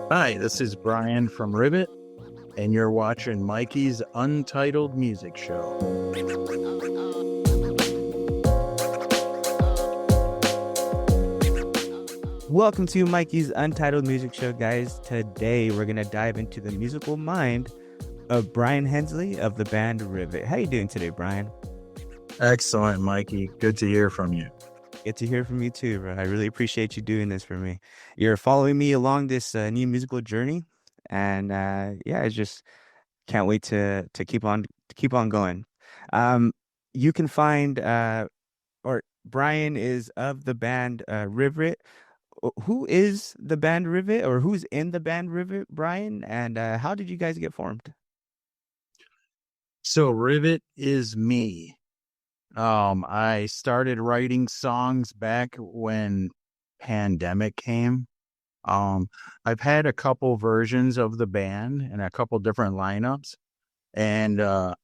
Hi, this is Brian from Rivit, and you're watching Mikey's Untitled Music Show. Welcome to Mikey's Untitled Music Show, guys. Today we're going to dive into the musical mind of Brian Hensley of the band Rivit. How you doing today, Brian? Excellent, Mikey. Good to hear from you. Good to hear from you too, bro. I really appreciate you doing this for me. You're following me along this new musical journey, and I just can't wait to keep on going. You can find or Brian is of the band Rivit. Who is the band Rivit, or who's in the band Rivit, Brian? And how did you guys get formed? So Rivit is me. I started writing songs back when pandemic came. I've had a couple versions of the band and a couple different lineups, and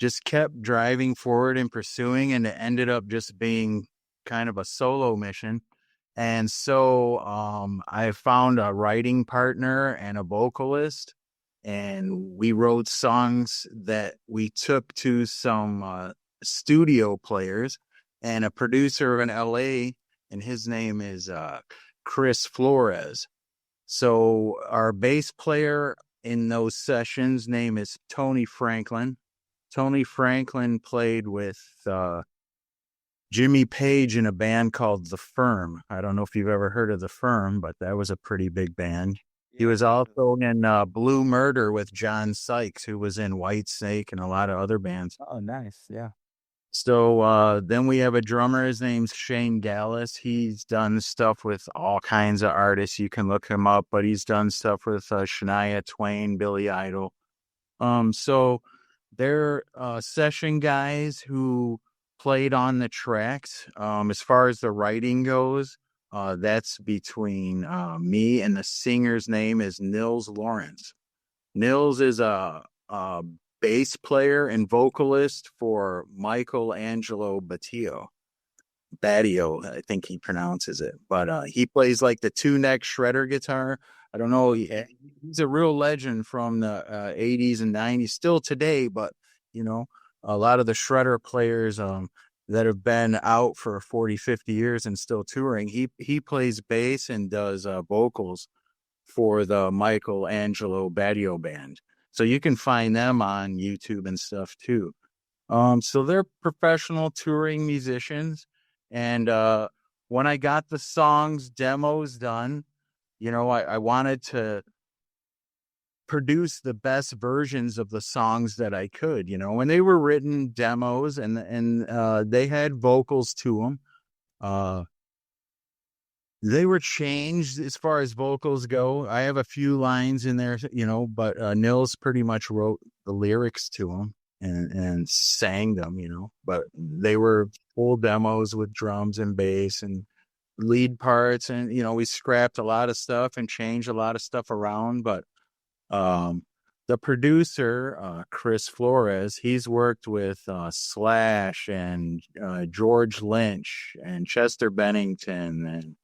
just kept driving forward and pursuing, and it ended up just being kind of a solo mission. And so I found a writing partner and a vocalist, and we wrote songs that we took to some studio players and a producer in LA, and his name is Chris Flores. So our bass player in those sessions name is Tony Franklin. Tony Franklin played with Jimmy Page in a band called The Firm. I don't know if you've ever heard of The Firm, but that was a pretty big band. He was also in Blue Murder with John Sykes, who was in Whitesnake and a lot of other bands. Oh, nice. Yeah. So then we have a drummer. His name's Shane Dallas. He's done stuff with all kinds of artists. You can look him up, but he's done stuff with Shania Twain, Billy Idol. So they're session guys who played on the tracks. As far as the writing goes, that's between me, and the singer's name is Nils Lawrence. Nils is a bass player and vocalist for Michelangelo Battio, I think he pronounces it, but he plays like the two-neck shredder guitar. I don't know. He's a real legend from the 80s and 90s, still today, but you know, a lot of the shredder players that have been out for 40, 50 years and still touring, he plays bass and does vocals for the Michelangelo Battio band. So you can find them on YouTube and stuff too. So they're professional touring musicians. And when I got the songs demos done, you know, I wanted to produce the best versions of the songs that I could, you know, when they were written demos, and they had vocals to them. They were changed as far as vocals go. I have a few lines in there, you know, but Nils pretty much wrote the lyrics to them and sang them, you know, but they were full demos with drums and bass and lead parts. And, you know, we scrapped a lot of stuff and changed a lot of stuff around. But the producer, Chris Flores, he's worked with Slash and George Lynch and Chester Bennington and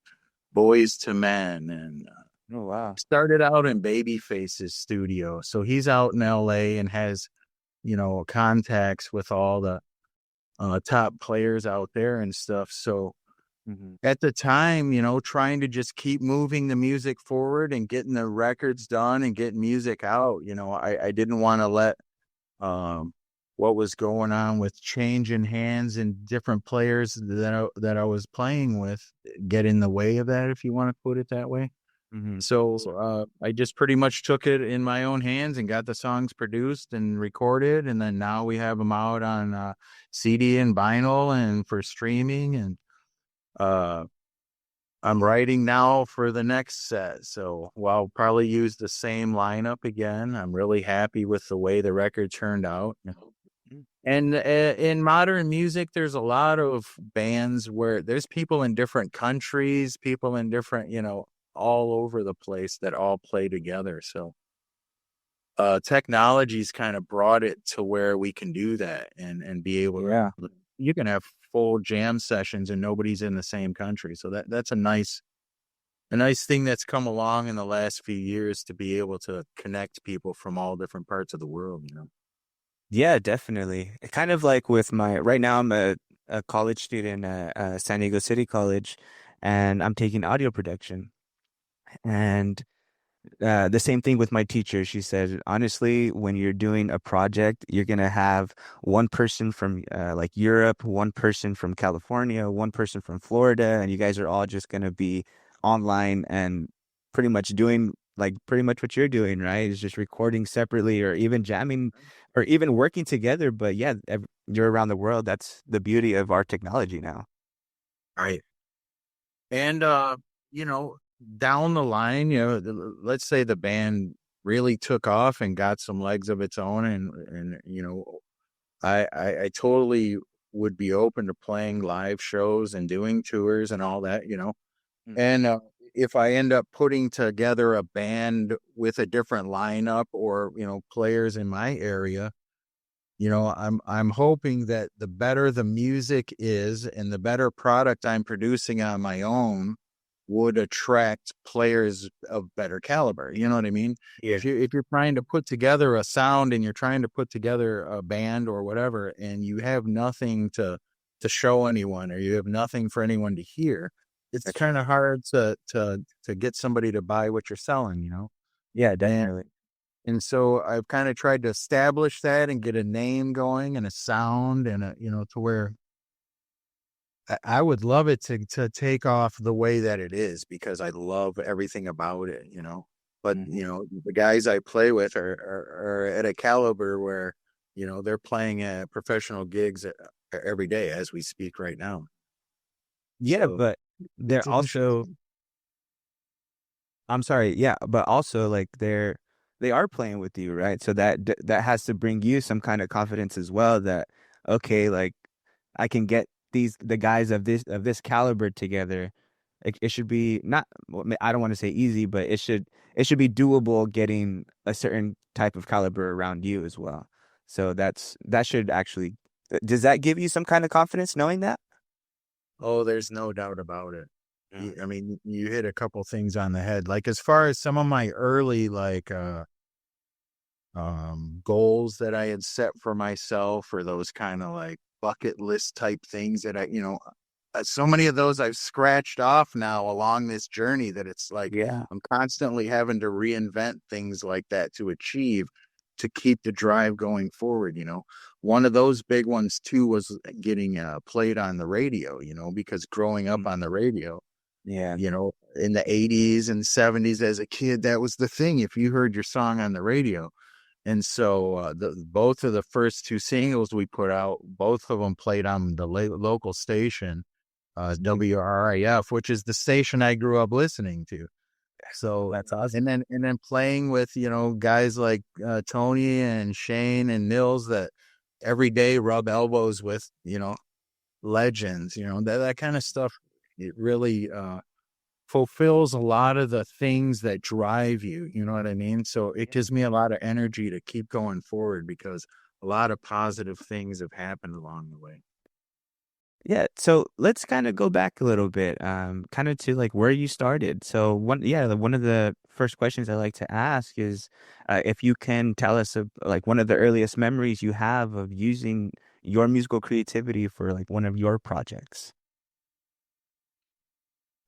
Boys to Men, and Oh, wow. started out in Babyface's studio. So he's out in LA and has, you know, contacts with all the top players out there and stuff. So at the time, you know, trying to just keep moving the music forward and getting the records done and getting music out, you know, I didn't want to let what was going on with changing hands and different players that I was playing with get in the way of that, if you want to put it that way. So I just pretty much took it in my own hands and got the songs produced and recorded, and then now we have them out on CD and vinyl and for streaming. And I'm writing now for the next set, so I'll probably use the same lineup again. I'm really happy with the way the record turned out. And in modern music, there's a lot of bands where there's people in different countries, people in different, you know, all over the place that all play together. So technology's kind of brought it to where we can do that and be able to, you can have full jam sessions and nobody's in the same country. So that's a nice a nice thing that's come along in the last few years to be able to connect people from all different parts of the world, you know. Yeah, definitely. Kind of like with my right now, I'm a college student at San Diego City College, and I'm taking audio production. And the same thing with my teacher. She said, honestly, when you're doing a project, you're gonna have one person from like Europe, one person from California, one person from Florida, and you guys are all just gonna be online and pretty much doing like pretty much what you're doing, right? Is just recording separately or even jamming or even working together. But yeah, you're around the world. That's the beauty of our technology now. Right. And you know, down the line, you know, let's say the band really took off and got some legs of its own, and you know, I totally would be open to playing live shows and doing tours and all that, you know. Hmm. And if I end up putting together a band with a different lineup or, you know, players in my area, you know, I'm hoping that the better the music is and the better product I'm producing on my own would attract players of better caliber. You know what I mean? Yeah. If you're trying to put together a sound and you're trying to put together a band or whatever, and you have nothing to show anyone or you have nothing for anyone to hear, it's That's kind of hard to get somebody to buy what you're selling, you know? yeah, And definitely. and so I've kind of tried to establish that and get a name going and a sound and a, you know, to where I would love it to take off the way that it is because I love everything about it, you know. But Hmm. you know, the guys I play with are at a caliber where, you know, they're playing at professional gigs every day as we speak right now. Yeah, So but they're it's also interesting. I'm sorry, yeah, but also like they are playing with you, right? So that has to bring you some kind of confidence as well that okay, like I can get the guys of this caliber together. It should be not well, I don't want to say easy, but it should be doable getting a certain type of caliber around you as well. So that should actually does that give you some kind of confidence knowing that? Oh, there's no doubt about it. Yeah. I mean, you hit a couple things on the head. Like as far as some of my early goals that I had set for myself or those kind of like bucket list type things that I, you know, so many of those I've scratched off now along this journey that it's like Yeah. I'm constantly having to reinvent things like that to achieve to keep the drive going forward, you know. One of those big ones too was getting played on the radio, you know, because growing up Mm. on the radio, Yeah. you know, in the 80s and 70s as a kid, that was the thing. If you heard your song on the radio, and so the both of the first two singles we put out, both of them played on the local station, Mm. WRIF, which is the station I grew up listening to. So That's awesome. and then playing with, you know, guys like Tony and Shane and Nils that every day rub elbows with, you know, legends, you know, that kind of stuff. It really fulfills a lot of the things that drive you, you know what I mean? So it gives me a lot of energy to keep going forward because a lot of positive things have happened along the way. Yeah, so let's kind of go back a little bit, kind of to like where you started. So one of the first questions I like to ask is, if you can tell us like one of the earliest memories you have of using your musical creativity for like one of your projects.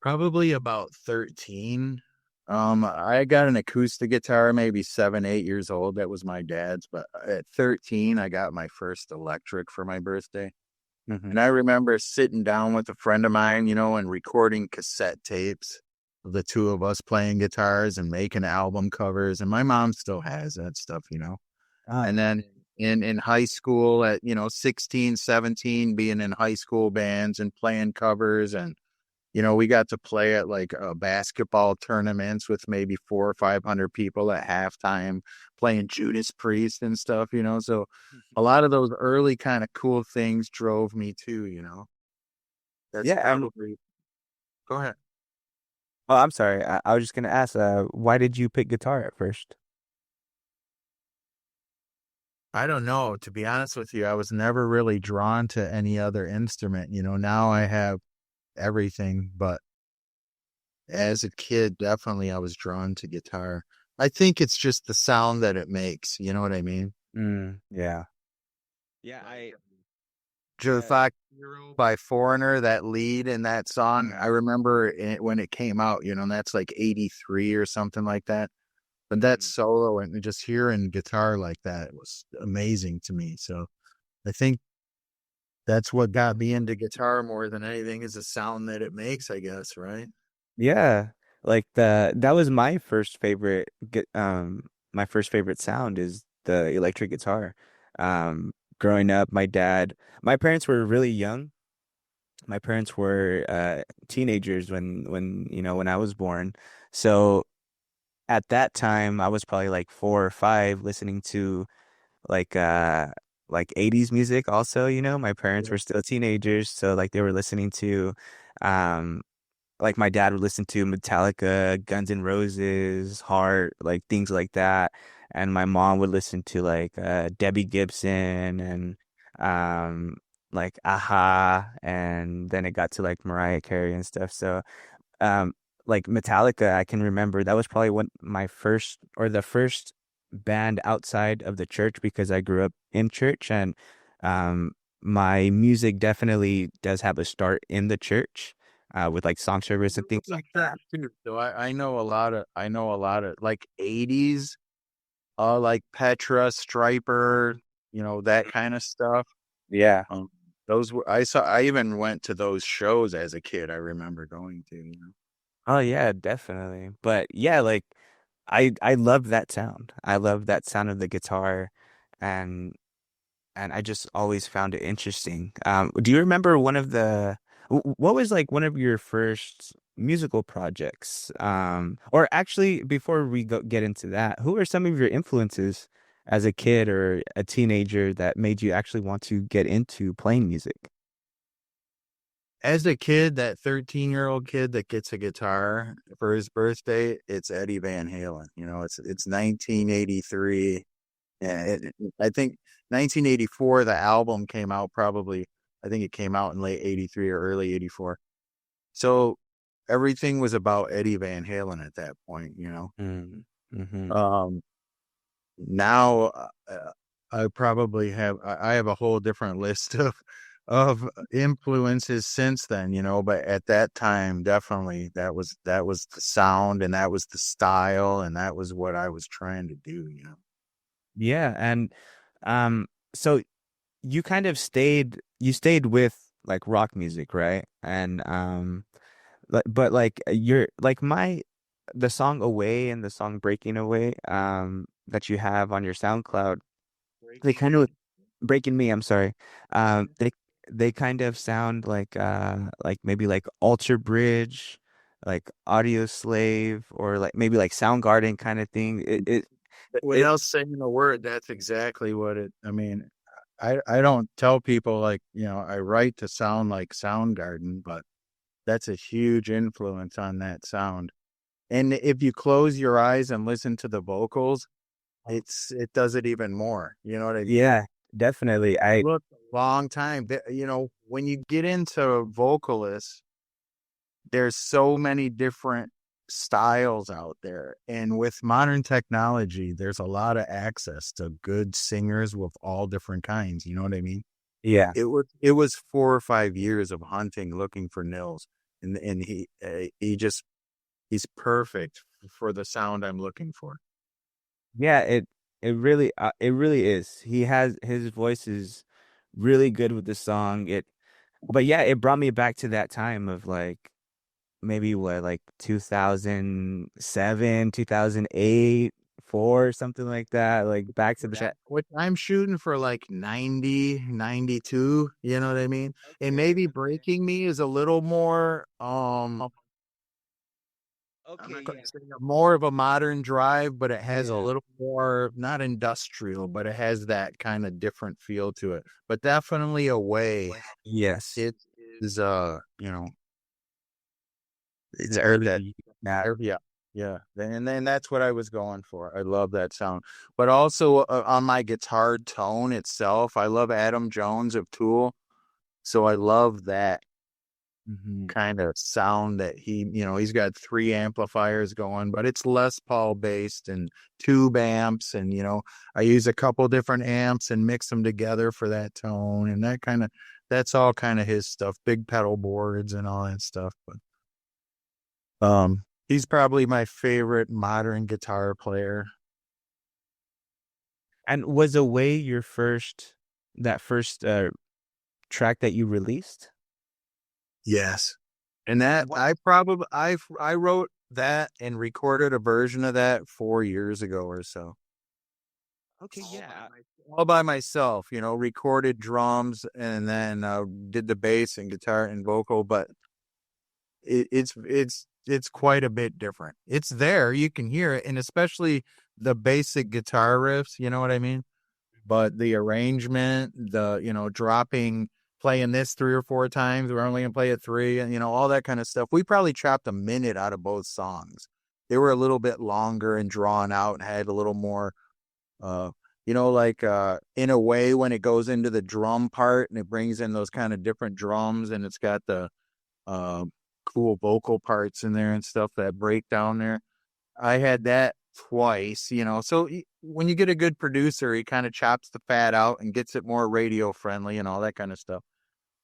Probably about 13. I got an acoustic guitar, maybe 7, 8 years old. That was my dad's, but at 13, I got my first electric for my birthday. Hmm. And I remember sitting down with a friend of mine, you know, and recording cassette tapes of the two of us playing guitars and making album covers. And my mom still has that stuff, you know. Ah, And then in high school at, you know, 16, 17, being in high school bands and playing covers and you know, we got to play at like basketball tournaments with maybe 400 or 500 people at halftime playing Judas Priest and stuff, you know. So a lot of those early kind of cool things drove me too, you know. That's yeah. probably go ahead. Oh, I'm sorry. I was just gonna ask, why did you pick guitar at first? I don't know. To be honest with you, I was never really drawn to any other instrument. You know, now I have everything, but as a kid, definitely I was drawn to guitar. I think it's just the sound that it makes. You know what I mean? Yeah. Yeah, I Joe yeah. Fox Hero by Foreigner, that lead in that song. I remember it when it came out, and that's like 83 or something like that. But that Mm. solo and just hearing guitar like that was amazing to me. So I think that's what got me into guitar more than anything is the sound that it makes, I guess, right? Yeah. Like the that was my first favorite my first favorite sound is the electric guitar. Growing up, my parents were really young. My parents were teenagers when I was born. So at that time I was probably like 4 or 5 listening to like uh like 80s music also. My parents Yeah. were still teenagers, so like they were listening to um like my dad would listen to Metallica, Guns N' Roses, Heart, like things like that. And my mom would listen to like Debbie Gibson and um like Aha, and then it got to like Mariah Carey and stuff. So um like Metallica, I can remember that was probably one my first or the first band outside of the church because I grew up in church, and um my music definitely does have a start in the church with like song service and things like that. So I know a lot of like 80s, like Petra, Striper, that kind of stuff. Yeah. Um, those were I even went to those shows as a kid. I remember going to. Oh yeah, definitely. But yeah, like I love that sound. I love that sound of the guitar, and and I just always found it interesting. Do you remember what was like one of your first musical projects? Or actually, before we get into that, who are some of your influences as a kid or a teenager that made you actually want to get into playing music? As a kid, that 13-year-old kid that gets a guitar for his birthday, it's Eddie Van Halen. It's 1983. Yeah, I think 1984, the album came out probably. I think it came out in late 83 or early 84. So everything was about Eddie Van Halen at that point. Mm, hmm. Um, now I probably I have a whole different list of influences since then. But at that time, definitely that was the sound and that was the style and that was what I was trying to do. Yeah, and um, so you stayed with like rock music, right? And but like you're like my the song Away and the song Breaking Away that you have on your SoundCloud, they kind of Breaking Me, I'm sorry. They kind of sound like maybe like Alter Bridge, like Audio Slave, or like maybe like Soundgarden kind of thing. It Without saying a word, that's exactly what I mean, I don't tell people like, I write to sound like Soundgarden, but that's a huge influence on that sound. And if you close your eyes and listen to the vocals, it does it even more. You know what I mean? Yeah, definitely. I Look, a long time. When you get into vocalists, there's so many different styles out there. And with modern technology, there's a lot of access to good singers with all different kinds. You know what I mean? Yeah. It was 4 or 5 years of hunting, looking for Nils, and he's perfect for the sound I'm looking for. Yeah, it really is. He has his voice is really good with the song. But yeah, it brought me back to that time of like maybe what like 2007, 2008, 4, something like that. Like back to that. Which I'm shooting for like 90, 92. You know what I mean? And Okay, maybe Breaking Me is a little more I'm okay, not going yeah. to say more of a modern drive, but it has a Yeah. little more, not industrial, but it has that kind of different feel to it. But definitely Away. Yes. It is it's The that. early Yeah, yeah. And then that's what I was going for. I love that sound. But also on my guitar tone itself, I love Adam Jones of Tool. So I love that Hmm. kind of sound that he's got three amplifiers going, but it's Les Paul based and tube amps. And, I use a couple different amps and mix them together for that tone. And that's all kind of his stuff, big pedal boards and all that stuff. But, he's probably my favorite modern guitar player. And was Away your first track that you released? Yes. And that What? I wrote that and recorded a version of that 4 years ago or so. Okay, yeah. All by myself, recorded drums and then did the bass and guitar and vocal, but it's quite a bit different. It's there, you can hear it, and especially the basic guitar riffs, you know what I mean? But the arrangement, the playing this 3 or 4 times, we're only gonna play it three, and all that kind of stuff. We probably chopped a minute out of both songs. They were a little bit longer and drawn out and had a little more uh like In a Way, when it goes into the drum part and it brings in those kind of different drums, and it's got the uh cool vocal parts in there and stuff that break down there. I had that twice, so when you get a good producer, he kind of chops the fat out and gets it more radio friendly and all that kind of stuff.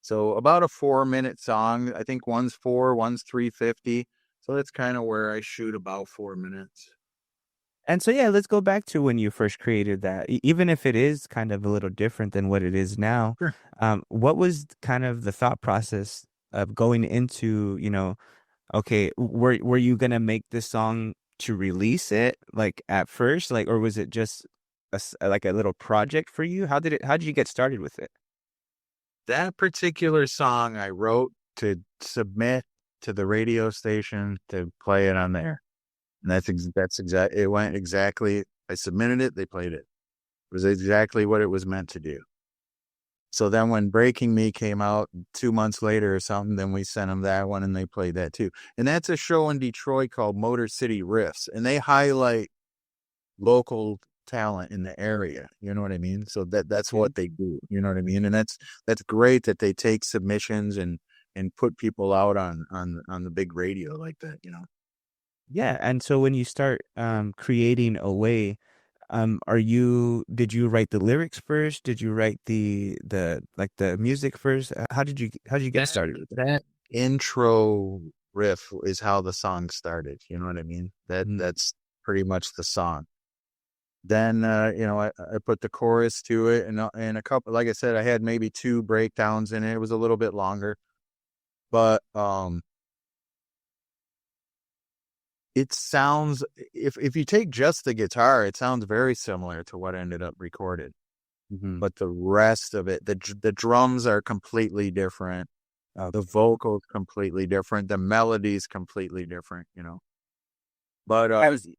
So about a 4 minute song, I think one's 4, one's 350. So that's kind of where I shoot, about 4 minutes. And so, yeah, let's go back to when you first created that. Even if it is kind of a little different than what it is now, Sure. what was kind of the thought process of going into, okay, were you gonna make this song to release it like at first, like, or was it just like a little project for you? How did you get started with it? That particular song I wrote to submit to the radio station to play it on there. And that's exact. It went exactly. I submitted it. They played it. It was exactly what it was meant to do. So then when Breaking Me came out 2 months later or something, then we sent them that one and they played that too. And that's a show in Detroit called Motor City Riffs. And they highlight local talent in the area. You know what I mean? So that's Okay. what they do. You know what I mean? And that's great that they take submissions and put people out on the big radio like that. Yeah, and so when you start creating Away, did you write the lyrics first? Did you write the music first? How did you get That started with it? that intro riff is how the song started. You know what I mean? Mhm. That's pretty much the song. Then I put the chorus to it, and a couple, like I said, I had maybe two breakdowns in it. It was a little bit longer, but it sounds, if you take just the guitar, it sounds very similar to what ended up recorded. Mhm. But the rest of it, the drums are completely different. The Okay. vocals completely different. The melody's completely different. But And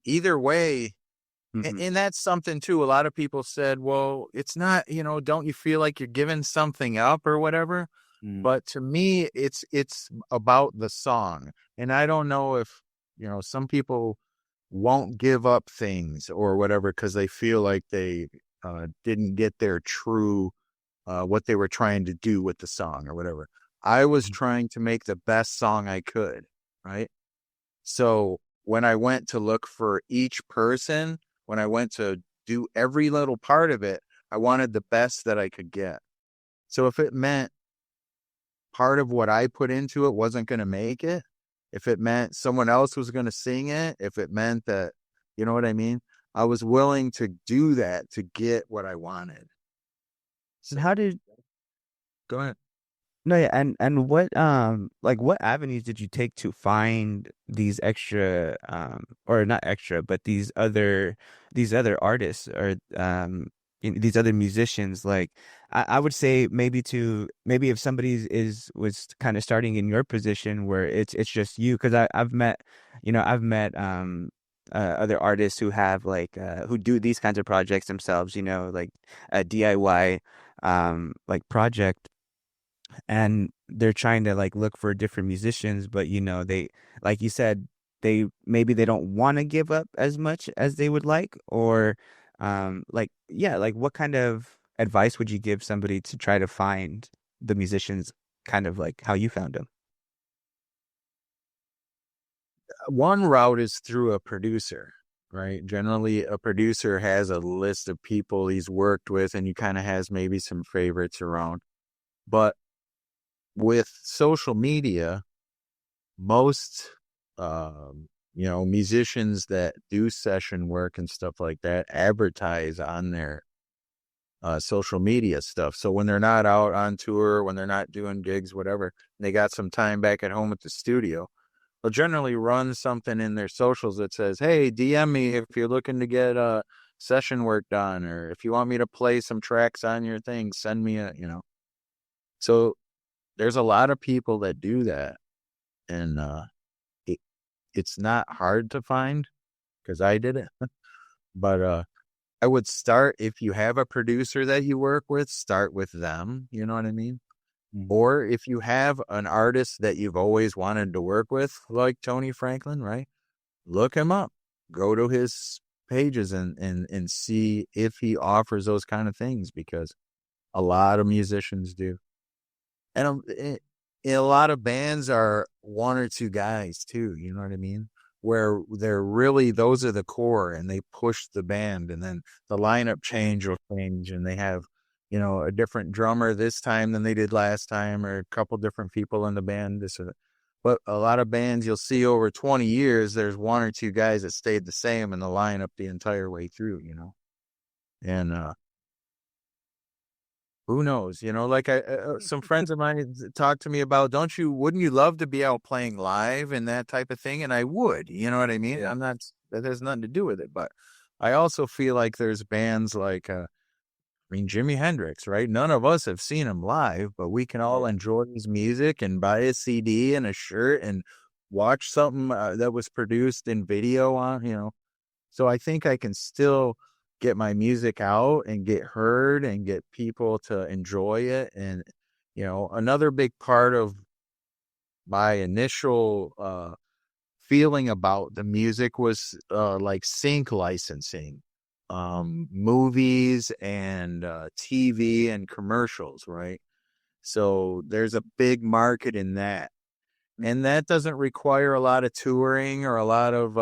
either way, mhm. and that's something too. A lot of people said, well, it's not, don't you feel like you're giving something up or whatever? Mm. But to me, it's about the song. And I don't know if, some people won't give up things or whatever because they feel like they didn't get their true what they were trying to do with the song or whatever. I was trying to make the best song I could, right? So when I went to look for each person, when I went to do every little part of it, I wanted the best that I could get. So if it meant part of what I put into it wasn't going to make it, if it meant someone else was going to sing it, if it meant that, you know what I mean? I was willing to do that to get what I wanted. And So how did go ahead. No, yeah, and what like what avenues did you take to find these extra or not extra, but these other artists or these other musicians? Like I would say maybe if somebody was kind of starting in your position where it's just you, because I've met other artists who have like who do these kinds of projects themselves, like a DIY like project, and they're trying to like look for different musicians, but they, like you said, they don't want to give up as much as they would like, or like, yeah, like what kind of advice would you give somebody to try to find the musicians kind of like how you found them? one route is through a producer, right? Generally, a producer has a list of people he's worked with, and he kind of has maybe some favorites around. But with social media, most, musicians that do session work and stuff like that advertise on their social media stuff. So when they're not out on tour, when they're not doing gigs, whatever, they got some time back at home at the studio, they'll generally run something in their socials that says, "Hey, DM me if you're looking to get session work done, or if you want me to play some tracks on your thing, send me a." So there's a lot of people that do that, and it, it's not hard to find because I did it. But I would start, if you have a producer that you work with, start with them. You know what I mean? Or if you have an artist that you've always wanted to work with, like Tony Franklin, right? Look him up. Go to his pages and see if he offers those kind of things, because a lot of musicians do. And a lot of bands are one or two guys too. You know what I mean? Where they're really, those are the core, and they push the band, and then the lineup will change, and they have, a different drummer this time than they did last time, or a couple different people in the band. But a lot of bands you'll see over 20 years, there's one or two guys that stayed the same in the lineup the entire way through, and who knows, like some friends of mine talked to me about, wouldn't you love to be out playing live and that type of thing? And I would, you know what I mean? I'm not, that has nothing to do with it, but I also feel like there's bands like, Jimi Hendrix, right? None of us have seen him live, but we can all enjoy his music and buy a CD and a shirt and watch something that was produced in video on. So I think I can still get my music out and get heard and get people to enjoy it. And, another big part of my initial feeling about the music was like sync licensing, movies and TV and commercials, right? So there's a big market in that. And that doesn't require a lot of touring or a lot of,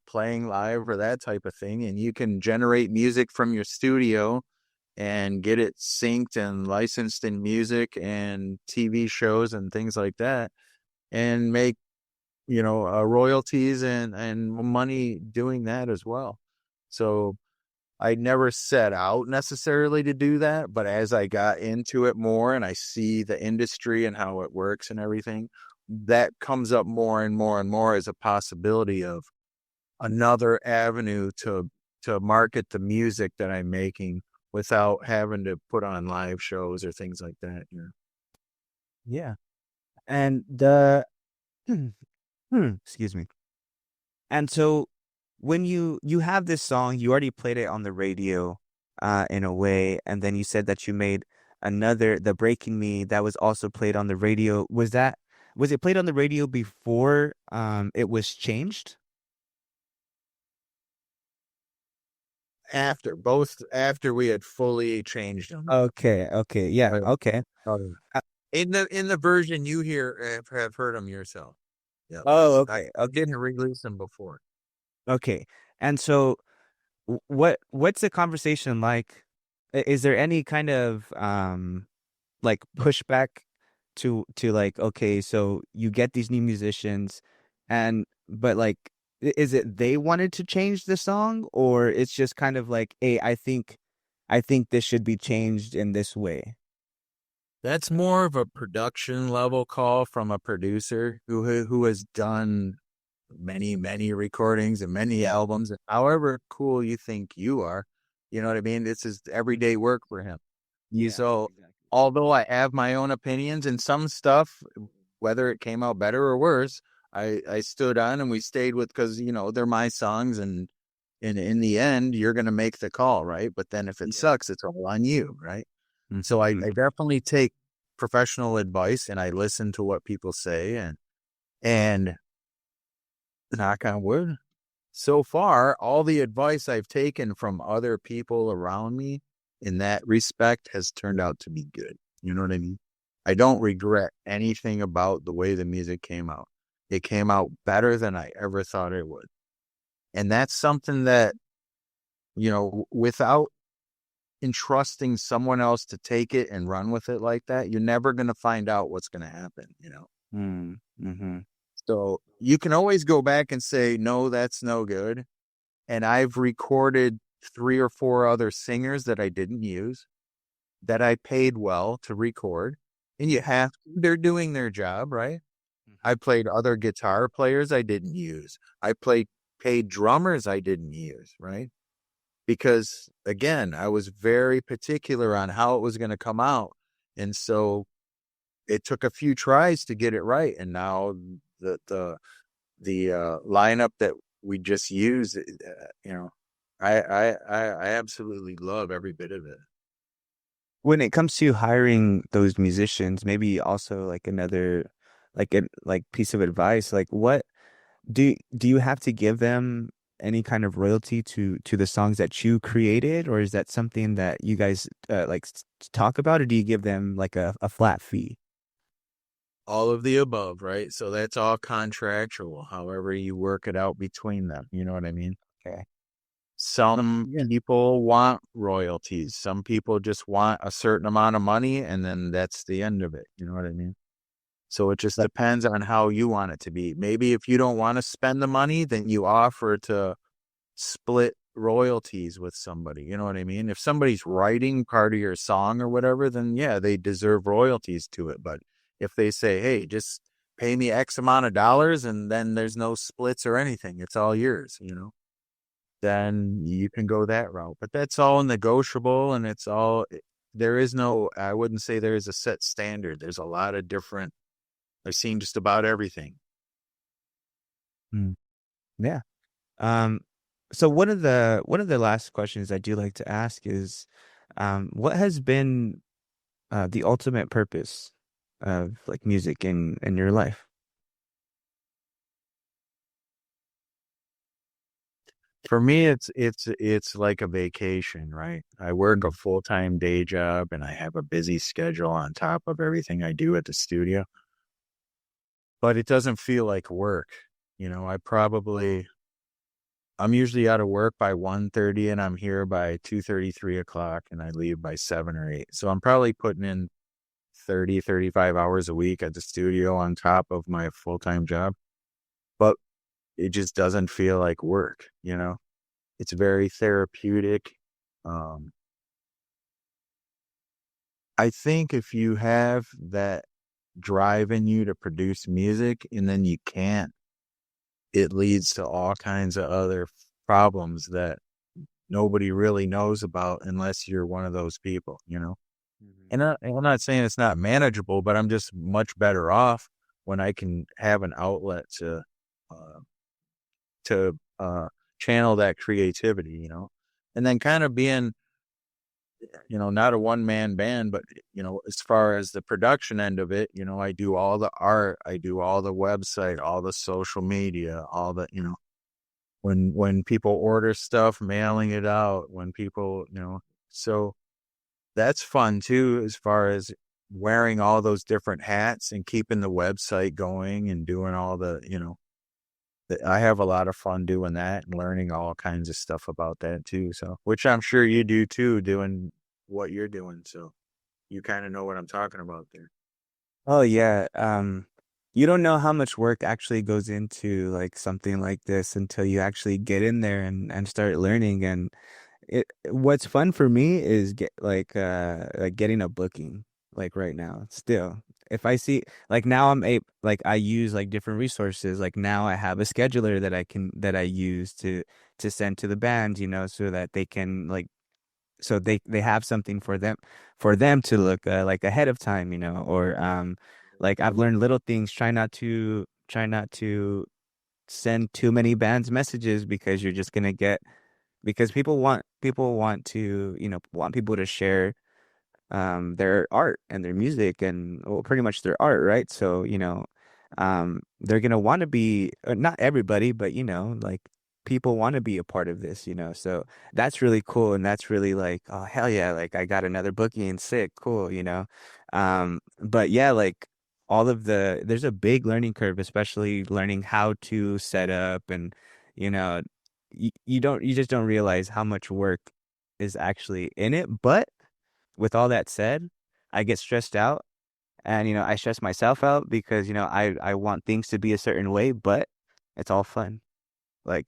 playing live or that type of thing. And you can generate music from your studio and get it synced and licensed in music and TV shows and things like that, and make, royalties and money doing that as well. So I never set out necessarily to do that, but as I got into it more and I see the industry and how it works and everything, that comes up more and more and more as a possibility of another avenue to market the music that I'm making without having to put on live shows or things like that. Yeah. And excuse me. And so when you have this song, you already played it on the radio in a way, and then you said that you made another, the Breaking Me, that was also played on the radio. Was it played on the radio before it was changed? After we had fully changed them. Okay, yeah, okay. In the version you hear, have heard them yourself. Yeah. Oh, okay. I didn't release them before. Okay. And so what's the conversation like? Is there any kind of like pushback to like, okay, so you get these new musicians but like, is it they wanted to change the song, or it's just kind of like, hey, I think this should be changed in this way? That's more of a production level call from a producer who has done many recordings and many albums. And however cool you think you are, you know what I mean? This is everyday work for him. Yeah, so exactly. Although I have my own opinions and some stuff, whether it came out better or worse, I stood on and we stayed with, because, they're my songs, and in the end, you're going to make the call, right? But then if it sucks, it's all on you, right? And so I definitely take professional advice, and I listen to what people say, and knock on wood, so far, all the advice I've taken from other people around me in that respect has turned out to be good. You know what I mean? I don't regret anything about the way the music came out. It came out better than I ever thought it would. And that's something that, without entrusting someone else to take it and run with it like that, you're never going to find out what's going to happen. Mm, mm-hmm. So you can always go back and say, no, that's no good. And I've recorded 3 or 4 other singers that I didn't use that I paid well to record. And they're doing their job, right? I played other guitar players I didn't use. I paid drummers I didn't use, right? Because again, I was very particular on how it was going to come out. And so it took a few tries to get it right. And now the lineup that we just used, I absolutely love every bit of it. When it comes to hiring those musicians, maybe also like another like piece of advice, like what do you have to give them any kind of royalty to the songs that you created, or is that something that you guys talk about, or do you give them like a flat fee? All of the above, right? So that's all contractual, however you work it out between them. You know what I mean? Okay. Some Yeah. people want royalties. Some people just want a certain amount of money, and then that's the end of it. You know what I mean? So it just Like, depends on how you want it to be. Maybe if you don't want to spend the money, then you offer to split royalties with somebody. You know what I mean? If somebody's writing part of your song or whatever, then yeah, they deserve royalties to it. But if they say, hey, just pay me X amount of dollars and then there's no splits or anything, it's all yours, then you can go that route. But that's all negotiable, and there is no, I wouldn't say there is a set standard. There's a lot of different, I've seen just about everything. mm, yeah. Um, so one of the last questions I do like to ask is, what has been the ultimate purpose of like music in your life? For me, it's like a vacation, right? I work a Mm, full-time day job and I have a busy schedule on top of everything I do at the studio, but it doesn't feel like work. I'm usually out of work by 1:30 and I'm here by 2:30, 3 o'clock, and I leave by 7 or 8. So I'm probably putting in 30, 35 hours a week at the studio on top of my full-time job, but it just doesn't feel like work. It's very therapeutic. Um, I think if you have that drive in you to produce music and then you can't, it leads to all kinds of other problems that nobody really knows about unless you're one of those people. mhm. And I'm not saying it's not manageable, but I'm just much better off when I can have an outlet uh, to channel that creativity. And then kind of being, not a one man band, but, as far as the production end of it, I do all the art, I do all the website, all the social media, all the. When people order stuff, mailing it out, when people. So that's fun too, as far as wearing all those different hats and keeping the website going and doing all the. I have a lot of fun doing that and learning all kinds of stuff about that too. So, which I'm sure you do too, doing what you're doing. So you kind of know what I'm talking about there. Oh yeah. You don't know how much work actually goes into like something like this until you actually get in there and start learning. And what's fun for me is like getting a booking like right now. Still, if I see like now like I use like different resources. Like now I have a scheduler that I use to send to the band, so that they can like so they have something for them to look like ahead of time, or like I've learned little things. Try not to send too many bands messages because you're just gonna get because people want to want people to share their art and their music and well pretty much their art, right? So they're gonna want to be not everybody, but like people want to be a part of this, so that's really cool. And that's really like, oh hell yeah, like I got another booking, sick, cool. But yeah, like all of there's a big learning curve, especially learning how to set up and, you know, you just don't realize how much work is actually in it. But with all that said, I get stressed out and, I stress myself out because, I want things to be a certain way, but it's all fun. Like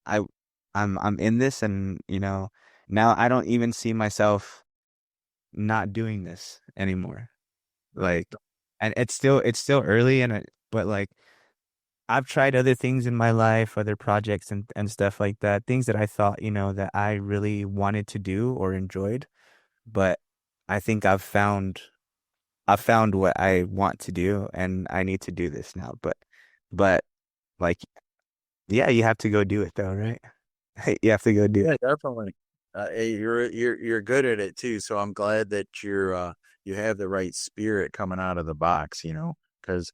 I I'm in this and, now I don't even see myself not doing this anymore. Right. Like, and it's still early but like I've tried other things in my life, other projects and stuff like that, things that I thought, that I really wanted to do or enjoyed, but I think I've found what I want to do and I need to do this now. But like, yeah, you have to go do it though, right? You have to go do Yeah, it. definitely. Hey, you're good at it too. So I'm glad that you have the right spirit coming out of the box. Because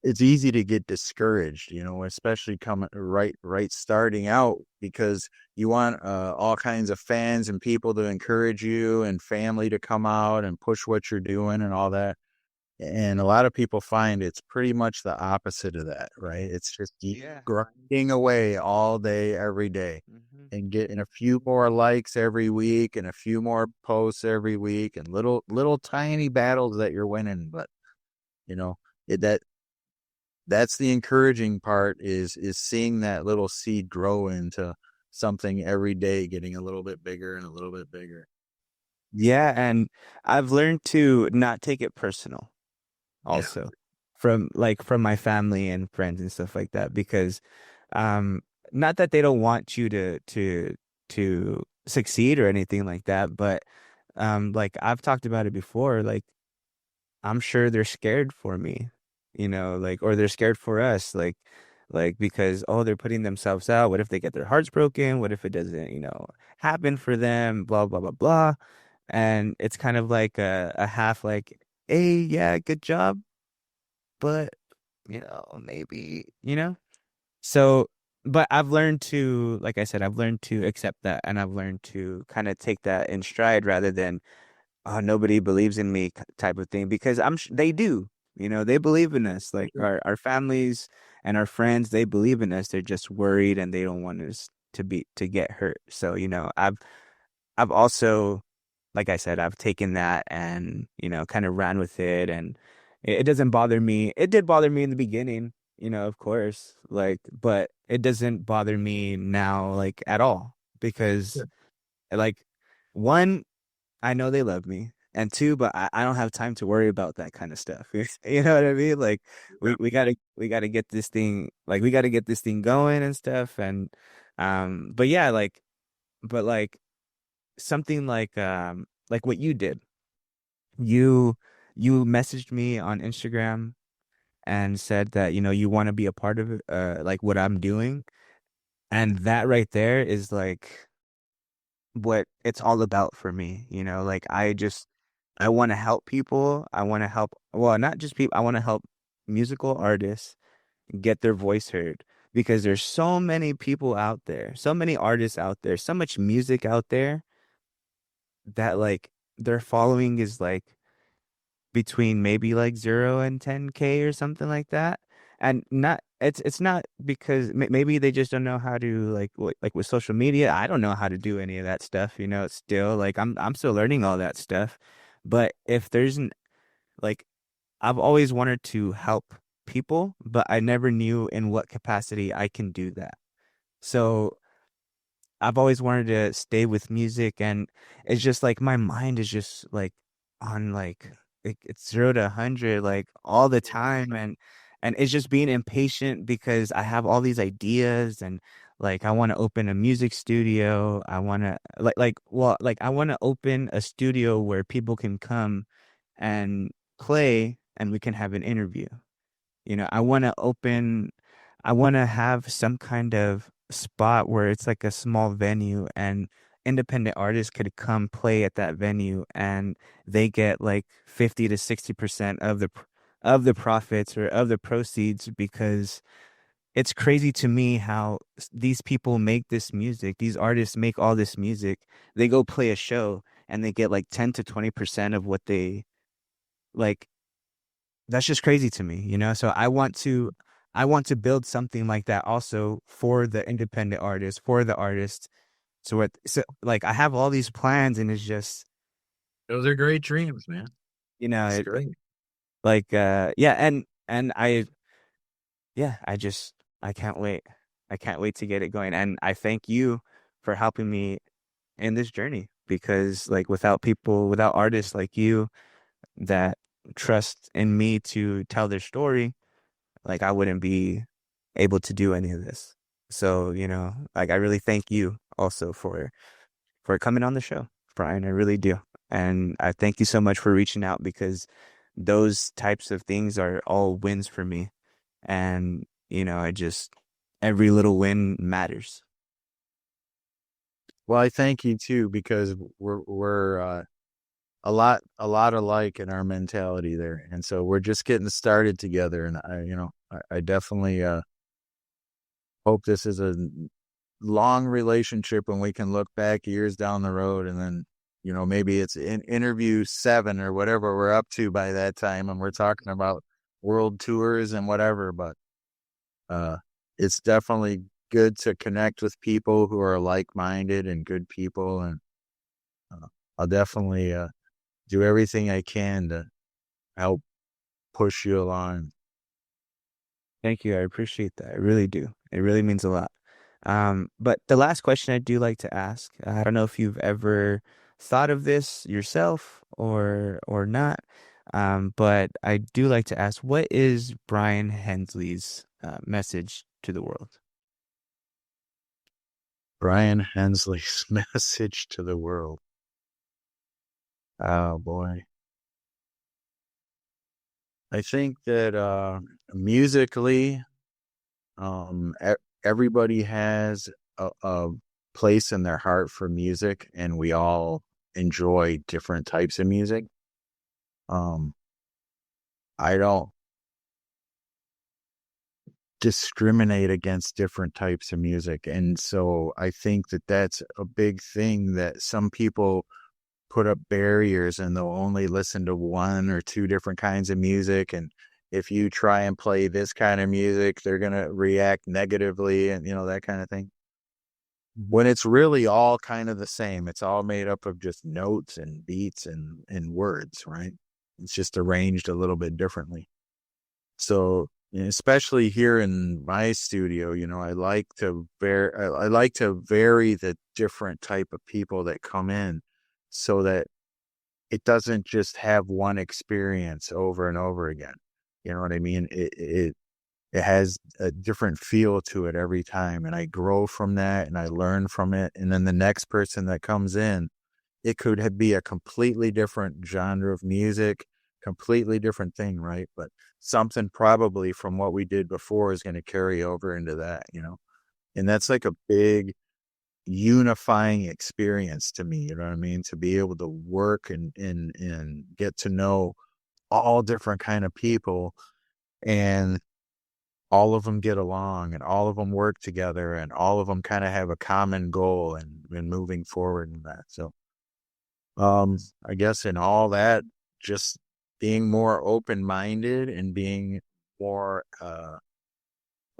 it's easy to get discouraged. Especially coming right starting out because you want all kinds of fans and people to encourage you and family to come out and push what you're doing and all that. And a lot of people find it's pretty much the opposite of that, right? It's just you Yeah. grinding away all day, every day, Hmm. and getting a few more likes every week and a few more posts every week and little tiny battles that you're winning. But you know, that's the encouraging part is seeing that little seed grow into something every day, getting a little bit bigger and a little bit bigger. Yeah, and I've learned to not take it personal Yeah. also from my family and friends and stuff like that because um not that they don't want you to succeed or anything like that, but like I've talked about it before, like I'm sure they're scared for me, like or they're scared for us, like because oh they're putting themselves out. What if they get their hearts broken? What if it doesn't, happen for them? Blah blah blah blah. And it's kind of like a half like, hey, yeah, good job, but maybe, So, but I've learned to, like I said, I've learned to accept that and I've learned to kind of take that in stride rather than, oh, nobody believes in me type of thing because they do, they believe in us. Like our families and our friends, they believe in us. They're just worried and they don't want us to get hurt. So, I've also, like I said, I've taken that and, kind of ran with it and it doesn't bother me. It did bother me in the beginning, of course, like, but it doesn't bother me now, like at all because like one, I know they love me. And two, but I don't have time to worry about that kind of stuff. You know what I mean? Like we gotta get this thing we gotta get this thing going and stuff. And but yeah, but something like what you did. You you messaged me on Instagram and said that, you want to be a part of it, like what I'm doing. And that right there is like what it's all about for me, like I want to help people. I want to help, well, not just people. I want to help musical artists get their voice heard because there's so many people out there, so many artists out there, so much music out there that like their following is like between maybe like 0 and 10K or something like that. And not it's not because maybe they just don't know how to like with social media. I don't know how to do any of that stuff, it's still like I'm still learning all that stuff. But if there's an like I've always wanted to help people, but I never knew in what capacity I can do that. So I've always wanted to stay with music, and it's just like my mind is just like on it's 0 to 100 like all the time, and it's just being impatient because I have all these ideas and like I want to open a music studio. I want to I want to open a studio where people can come and play and we can have an interview. I want to have some kind of spot where it's like a small venue and independent artists could come play at that venue and they get like 50 to 60% of the profits or of the proceeds because it's crazy to me how these people make this music. These artists make all this music. They go play a show and they get like 10 to 20% of what they like that's just crazy to me, you know? So I want to build something like that also for the independent artist, for the artist. So like I have all these plans and it's just, Those are great dreams, man. you know, It's great. like yeah, and I yeah, I can't wait. I can't wait to get it going. And I thank you for helping me in this journey because like without artists like you that trust in me to tell their story, like I wouldn't be able to do any of this. So, you know, like I really thank you also for coming on the show, Brian. I really do. And I thank you so much for reaching out because those types of things are all wins for me. And, you know, every little win matters. Well, I thank you too because we're a lot alike in our mentality there, and so we're just getting started together. And I definitely hope this is a long relationship when we can look back years down the road, and then maybe it's in interview 7 or whatever we're up to by that time, and we're talking about world tours and whatever. But it's definitely good to connect with people who are like-minded and good people, and I'll definitely do everything I can to help push you along. Thank you. I appreciate that. I really do. It really means a lot. But the last question I do like to ask, I don't know if you've ever thought of this yourself or not, but I do like to ask, what is Brian Hensley's message to the world? Brian Hensley's message to the world. Oh boy. I think that musically, everybody has a place in their heart for music, and we all enjoy different types of music. I don't discriminate against different types of music, and so I think that that's a big thing, that some people put up barriers and they'll only listen to 1 or 2 different kinds of music, and if you try and play this kind of music, they're going to react negatively, and that kind of thing. When it's really all kind of the same, it's all made up of just notes and beats and words, right? It's just arranged a little bit differently. So, especially here in my studio, I like to vary the different type of people that come in, so that it doesn't just have one experience over and over again. You know what I mean? It has a different feel to it every time, and I grow from that and I learn from it. And then the next person that comes in, it could be a completely different genre of music, completely different thing, right? But something probably from what we did before is going to carry over into that, and that's like a big unifying experience to me. You know what I mean? To be able to work and get to know all different kind of people, and all of them get along, and all of them work together, and all of them kind of have a common goal, and moving forward in that. So, I guess in all that, just being more open-minded and being more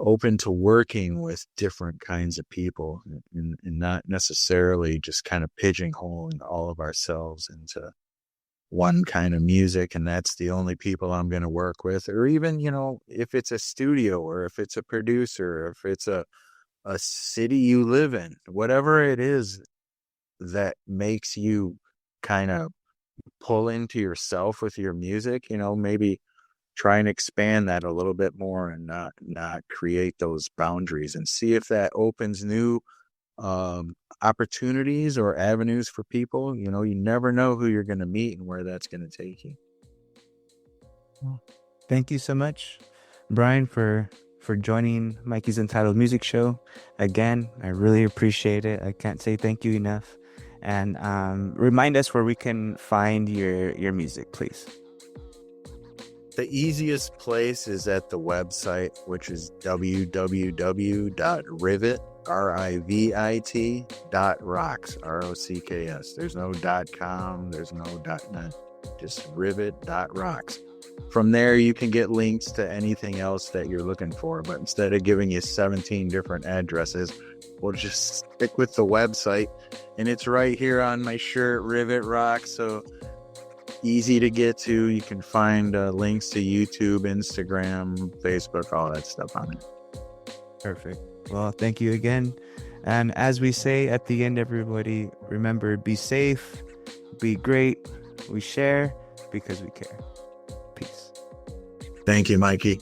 open to working with different kinds of people, and not necessarily just kind of pigeonholing all of ourselves into one kind of music, and that's the only people I'm going to work with. Or even, if it's a studio, or if it's a producer, or if it's a city you live in, whatever it is that makes you kind of pull into yourself with your music, maybe try and expand that a little bit more, and not create those boundaries, and see if that opens new opportunities or avenues for people. You never know who you're going to meet and where that's going to take you. Well, thank you so much, Brian, for joining Mikey's Untitled Music Show. Again, I really appreciate it. I can't say thank you enough. And remind us where we can find your music, please. The easiest place is at the website, which is www.rivit, RIVIT.rocks, ROCKS. There's no .com, there's no .net, just rivit.rocks. From there, you can get links to anything else that you're looking for. But instead of giving you 17 different addresses, we'll just stick with the website. And it's right here on my shirt, Rivet Rock. So easy to get to. You can find links to YouTube, Instagram, Facebook, all that stuff on it. Perfect. Well, thank you again. And as we say at the end, everybody, remember, be safe, be great. We share because we care. Peace. Thank you, Mikey.